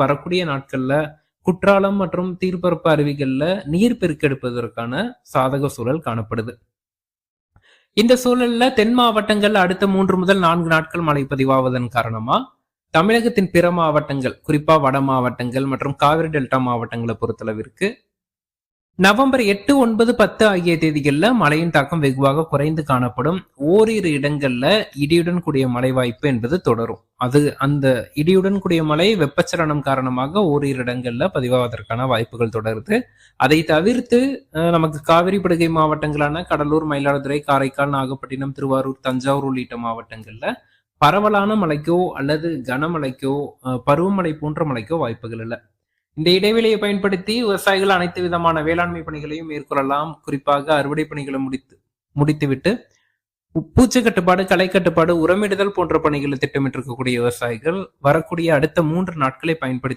வரக்கூடிய நாட்கள்ல குற்றாலம் மற்றும் தீர்ப்பரப்பு அருவிகள்ல நீர் பெருக்கெடுப்பதற்கான சாதக சூழல் காணப்படுது. இந்த சூழல்ல தென் மாவட்டங்கள் அடுத்த 3 முதல் 4 நாட்கள் மழை பதிவாவதன் காரணமா தமிழகத்தின் பிற மாவட்டங்கள், குறிப்பா வட மாவட்டங்கள் மற்றும் காவிரி டெல்டா மாவட்டங்களை பொறுத்தளவிற்கு நவம்பர் 8, 9, 10 ஆகிய தேதிகள்ல மழையின் தாக்கம் வெகுவாக குறைந்து காணப்படும். ஓரிரு இடங்கள்ல இடியுடன் கூடிய மழை வாய்ப்பு என்பது தொடரும். அந்த இடியுடன் கூடிய மழை வெப்பச்சலனம் காரணமாக ஓரிரு இடங்கள்ல பதிவாவதற்கான வாய்ப்புகள் தொடருது. அதை தவிர்த்து நமக்கு காவிரி படுகை மாவட்டங்களான கடலூர், மயிலாடுதுறை, காரைக்கால், நாகப்பட்டினம், திருவாரூர், தஞ்சாவூர் உள்ளிட்ட மாவட்டங்கள்ல பரவலான மழைக்கோ அல்லது கனமழைக்கோ பருவமழை போன்ற மழைக்கோ வாய்ப்புகள் இல்லை. இந்த இடைவெளியை பயன்படுத்தி விவசாயிகள் அனைத்து விதமான வேளாண்மை பணிகளையும் மேற்கொள்ளலாம். குறிப்பாக அறுவடை பணிகளை முடித்துவிட்டு பூச்சி கட்டுப்பாடு, களை கட்டுப்பாடு, உரமிடுதல் போன்ற பணிகளை திட்டமிட்டிருக்கக்கூடிய விவசாயிகள் வரக்கூடிய அடுத்த 3 நாட்களை பயன்படுத்தி